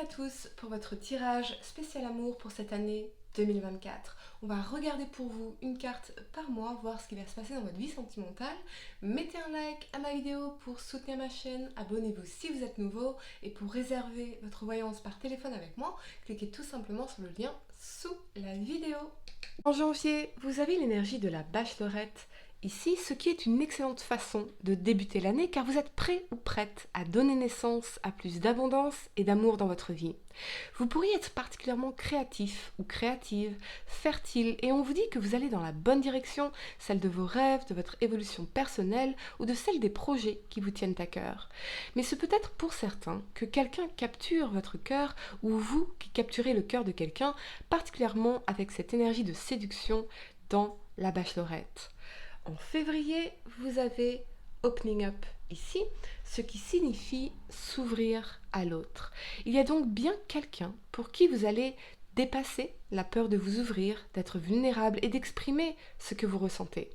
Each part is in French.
à tous pour votre tirage spécial amour pour cette année 2024. On va regarder pour vous une carte par mois, voir ce qui va se passer dans votre vie sentimentale. Mettez un like à ma vidéo pour soutenir ma chaîne, abonnez-vous si vous êtes nouveau et pour réserver votre voyance par téléphone avec moi, cliquez tout simplement sur le lien sous la vidéo. En janvier, vous avez l'énergie de la bachelorette ici, ce qui est une excellente façon de débuter l'année car vous êtes prêt ou prête à donner naissance à plus d'abondance et d'amour dans votre vie. Vous pourriez être particulièrement créatif ou créative, fertile et on vous dit que vous allez dans la bonne direction, celle de vos rêves, de votre évolution personnelle ou de celle des projets qui vous tiennent à cœur. Mais c'est peut-être pour certains que quelqu'un capture votre cœur ou vous qui capturez le cœur de quelqu'un, particulièrement avec cette énergie de séduction dans la bachelorette. En février, vous avez Opening Up ici, ce qui signifie s'ouvrir à l'autre. Il y a donc bien quelqu'un pour qui vous allez dépasser la peur de vous ouvrir, d'être vulnérable et d'exprimer ce que vous ressentez.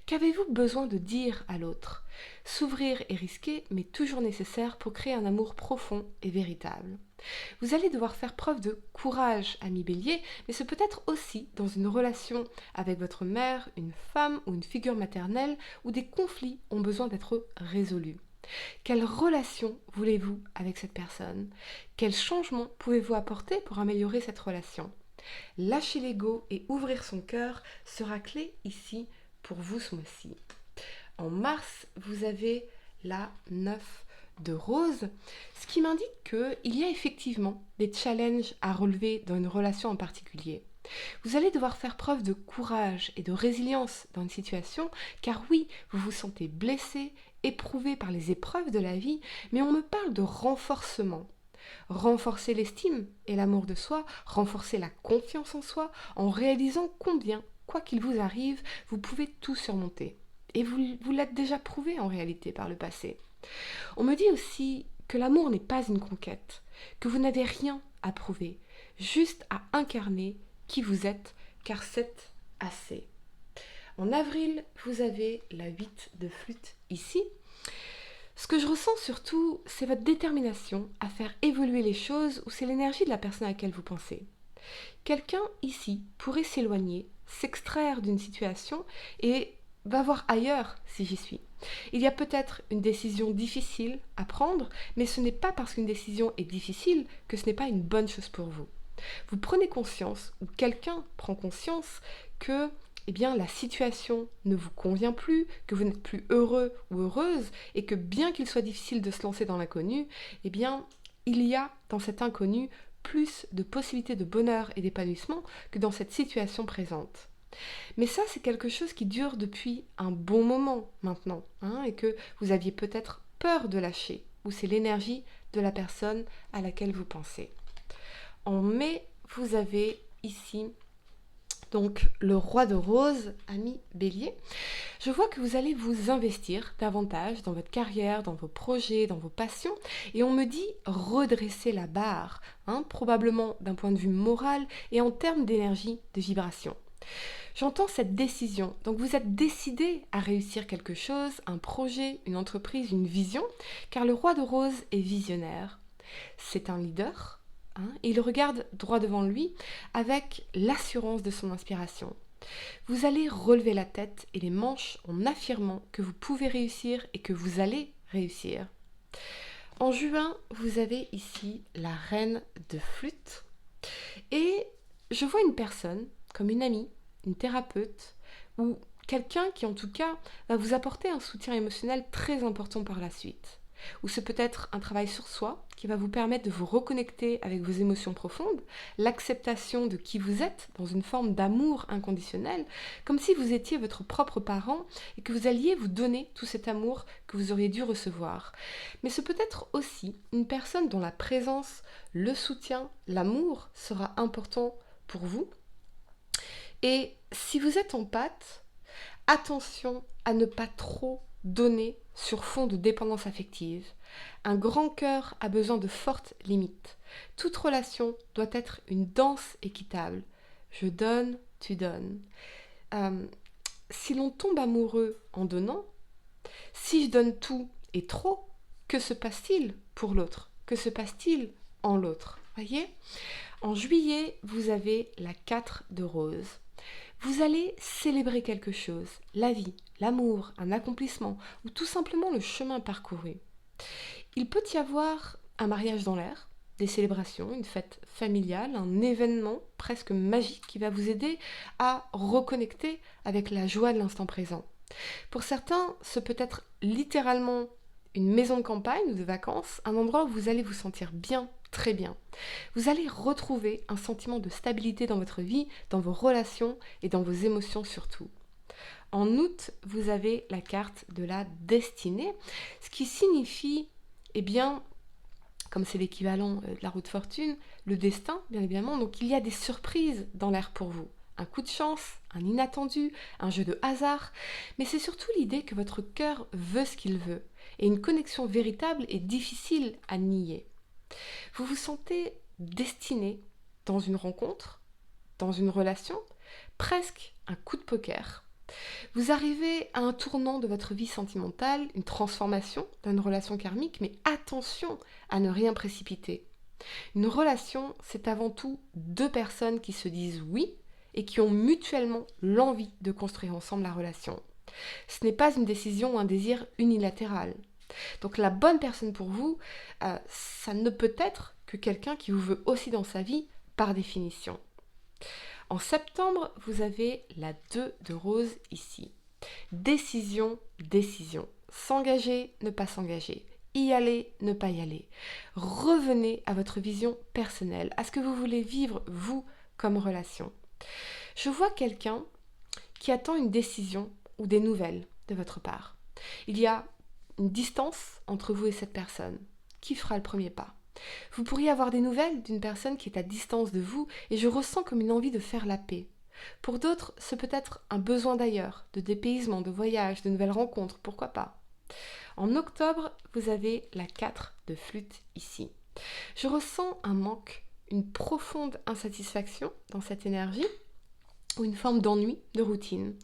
Qu'avez-vous besoin de dire à l'autre ? S'ouvrir est risqué, mais toujours nécessaire pour créer un amour profond et véritable. Vous allez devoir faire preuve de courage, ami Bélier, mais c'est peut-être aussi dans une relation avec votre mère, une femme ou une figure maternelle où des conflits ont besoin d'être résolus. Quelle relation voulez-vous avec cette personne ? Quel changement pouvez-vous apporter pour améliorer cette relation ? Lâcher l'ego et ouvrir son cœur sera clé ici pour vous ce mois-ci. En mars, vous avez la 9 de rose, ce qui m'indique qu'il y a effectivement des challenges à relever dans une relation en particulier. Vous allez devoir faire preuve de courage et de résilience dans une situation, car oui, vous vous sentez blessé, éprouvé par les épreuves de la vie, mais on me parle de renforcement. Renforcer l'estime et l'amour de soi, renforcer la confiance en soi, en réalisant combien, quoi qu'il vous arrive, vous pouvez tout surmonter. Et vous l'êtes déjà prouvé en réalité par le passé. On me dit aussi que l'amour n'est pas une conquête, que vous n'avez rien à prouver, juste à incarner qui vous êtes, car c'est assez. En avril, vous avez la 8 de flûte ici. Ce que je ressens surtout, c'est votre détermination à faire évoluer les choses ou c'est l'énergie de la personne à laquelle vous pensez. Quelqu'un ici pourrait s'éloigner, s'extraire d'une situation et va voir ailleurs si j'y suis. Il y a peut-être une décision difficile à prendre, mais ce n'est pas parce qu'une décision est difficile que ce n'est pas une bonne chose pour vous. Vous prenez conscience, ou quelqu'un prend conscience, que la situation ne vous convient plus, que vous n'êtes plus heureux ou heureuse, et que bien qu'il soit difficile de se lancer dans l'inconnu, il y a dans cet inconnu plus de possibilités de bonheur et d'épanouissement que dans cette situation présente. Mais ça, c'est quelque chose qui dure depuis un bon moment maintenant, et que vous aviez peut-être peur de lâcher, ou c'est l'énergie de la personne à laquelle vous pensez. En mai, vous avez ici donc le roi de rose, ami Bélier. Je vois que vous allez vous investir davantage dans votre carrière, dans vos projets, dans vos passions. Et on me dit redresser la barre, probablement d'un point de vue moral et en termes d'énergie, de vibration. J'entends cette décision. Donc vous êtes décidé à réussir quelque chose, un projet, une entreprise, une vision, car le roi de rose est visionnaire. C'est un leader. Il regarde droit devant lui avec l'assurance de son inspiration. Vous allez relever la tête et les manches en affirmant que vous pouvez réussir et que vous allez réussir. En juin, vous avez ici la reine de flûte et je vois une personne comme une amie, une thérapeute ou quelqu'un qui en tout cas va vous apporter un soutien émotionnel très important par la suite. Ou c'est peut-être un travail sur soi qui va vous permettre de vous reconnecter avec vos émotions profondes, l'acceptation de qui vous êtes dans une forme d'amour inconditionnel, comme si vous étiez votre propre parent et que vous alliez vous donner tout cet amour que vous auriez dû recevoir. Mais c'est peut-être aussi une personne dont la présence, le soutien, l'amour sera important pour vous. Et si vous êtes en pâte, attention à ne pas trop donner sur fond de dépendance affective. Un grand cœur a besoin de fortes limites. Toute relation doit être une danse équitable. Je donne, tu donnes. Si l'on tombe amoureux en donnant, si je donne tout et trop, que se passe-t-il pour l'autre ? Que se passe-t-il en l'autre. Voyez ? En juillet, vous avez la 4 de rose. Vous allez célébrer quelque chose, la vie, l'amour, un accomplissement ou tout simplement le chemin parcouru. Il peut y avoir un mariage dans l'air, des célébrations, une fête familiale, un événement presque magique qui va vous aider à reconnecter avec la joie de l'instant présent. Pour certains, ce peut être littéralement une maison de campagne ou de vacances, un endroit où vous allez vous sentir bien, très bien. Vous allez retrouver un sentiment de stabilité dans votre vie, dans vos relations et dans vos émotions surtout. En août, vous avez la carte de la destinée, ce qui signifie, eh bien, comme c'est l'équivalent de la roue de fortune, le destin, bien évidemment. Donc il y a des surprises dans l'air pour vous. Un coup de chance, un inattendu, un jeu de hasard. Mais c'est surtout l'idée que votre cœur veut ce qu'il veut. Et une connexion véritable est difficile à nier. Vous vous sentez destiné dans une rencontre, dans une relation, presque un coup de poker. Vous arrivez à un tournant de votre vie sentimentale, une transformation d'une relation karmique, mais attention à ne rien précipiter. Une relation, c'est avant tout deux personnes qui se disent oui et qui ont mutuellement l'envie de construire ensemble la relation. Ce n'est pas une décision ou un désir unilatéral. Donc la bonne personne pour vous, ça ne peut être que quelqu'un qui vous veut aussi dans sa vie par définition. En septembre, vous avez la 2 de rose ici. Décision, décision. S'engager, ne pas s'engager. Y aller, ne pas y aller. Revenez à votre vision personnelle, à ce que vous voulez vivre, vous, comme relation. Je vois quelqu'un qui attend une décision ou des nouvelles de votre part. Il y a une distance entre vous et cette personne. Qui fera le premier pas ? Vous pourriez avoir des nouvelles d'une personne qui est à distance de vous et je ressens comme une envie de faire la paix. Pour d'autres, ce peut être un besoin d'ailleurs, de dépaysement, de voyage, de nouvelles rencontres, pourquoi pas. En octobre, vous avez la 4 de flûte ici. Je ressens un manque, une profonde insatisfaction dans cette énergie, ou une forme d'ennui, de routine,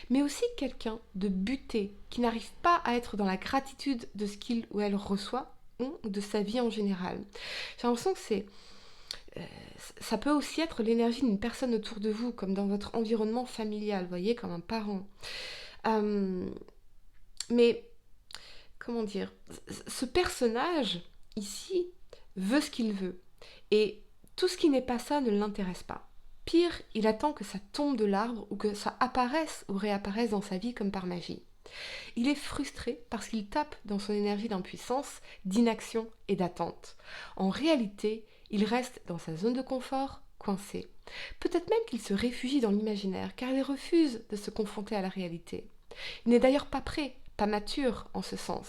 mais aussi quelqu'un de buté, qui n'arrive pas à être dans la gratitude de ce qu'il ou elle reçoit, ou de sa vie en général. J'ai l'impression que ça peut aussi être l'énergie d'une personne autour de vous, comme dans votre environnement familial, vous voyez, comme un parent. Mais, comment dire, ce personnage, ici, veut ce qu'il veut. Et tout ce qui n'est pas ça ne l'intéresse pas. Pire, il attend que ça tombe de l'arbre ou que ça apparaisse ou réapparaisse dans sa vie comme par magie. Il est frustré parce qu'il tape dans son énergie d'impuissance, d'inaction et d'attente. En réalité, il reste dans sa zone de confort, coincé. Peut-être même qu'il se réfugie dans l'imaginaire, car il refuse de se confronter à la réalité. Il n'est d'ailleurs pas prêt, pas mature en ce sens.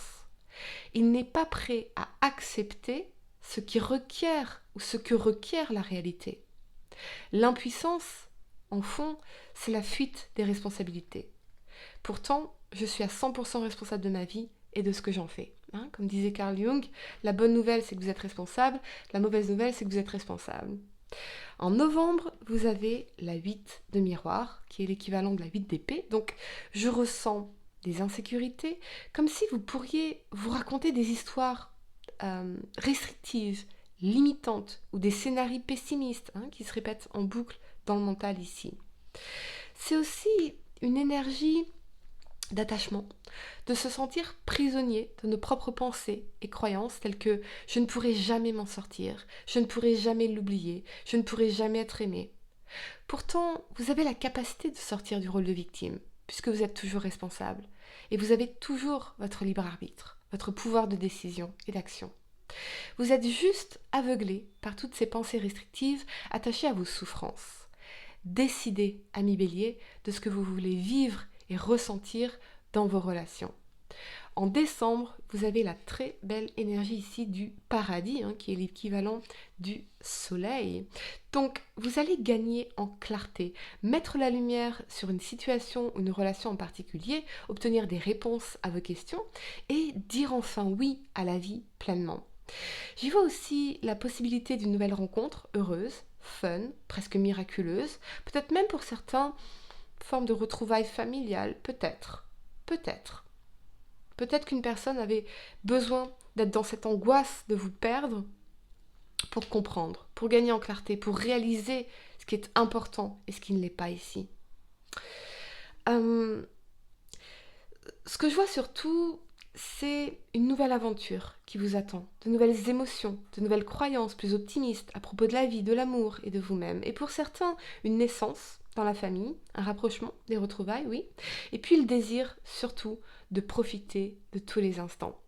Il n'est pas prêt à accepter ce qui requiert ou ce que requiert la réalité. L'impuissance, en fond, c'est la fuite des responsabilités. Pourtant, je suis à 100% responsable de ma vie et de ce que j'en fais. Comme disait Carl Jung, la bonne nouvelle c'est que vous êtes responsable, la mauvaise nouvelle c'est que vous êtes responsable. En novembre, vous avez la 8 de miroir, qui est l'équivalent de la 8 d'épée. Donc, je ressens des insécurités, comme si vous pourriez vous raconter des histoires restrictives, limitantes, ou des scénarios pessimistes qui se répètent en boucle dans le mental ici. C'est aussi une énergie d'attachement, de se sentir prisonnier de nos propres pensées et croyances telles que je ne pourrai jamais m'en sortir, je ne pourrai jamais l'oublier, je ne pourrai jamais être aimé. Pourtant, vous avez la capacité de sortir du rôle de victime, puisque vous êtes toujours responsable, et vous avez toujours votre libre arbitre, votre pouvoir de décision et d'action. Vous êtes juste aveuglé par toutes ces pensées restrictives attachées à vos souffrances. Décidez, ami Bélier, de ce que vous voulez vivre et ressentir dans vos relations. En décembre, vous avez la très belle énergie ici du paradis, qui est l'équivalent du soleil. Donc, vous allez gagner en clarté, mettre la lumière sur une situation ou une relation en particulier, obtenir des réponses à vos questions et dire enfin oui à la vie pleinement. J'y vois aussi la possibilité d'une nouvelle rencontre heureuse, fun, presque miraculeuse, peut-être même pour certains, forme de retrouvailles familiales, peut-être. Peut-être qu'une personne avait besoin d'être dans cette angoisse de vous perdre pour comprendre, pour gagner en clarté, pour réaliser ce qui est important et ce qui ne l'est pas ici. Ce que je vois surtout, c'est une nouvelle aventure qui vous attend, de nouvelles émotions, de nouvelles croyances plus optimistes à propos de la vie, de l'amour et de vous-même. Et pour certains, une naissance dans la famille, un rapprochement, des retrouvailles, oui. Et puis le désir, surtout, de profiter de tous les instants.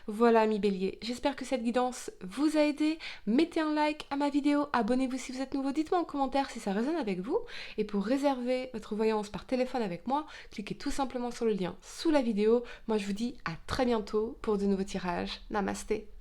Voilà, amis béliers, j'espère que cette guidance vous a aidé. Mettez un like à ma vidéo, abonnez-vous si vous êtes nouveau, dites-moi en commentaire si ça résonne avec vous. Et pour réserver votre voyance par téléphone avec moi, cliquez tout simplement sur le lien sous la vidéo. Moi je vous dis à très bientôt pour de nouveaux tirages. Namasté.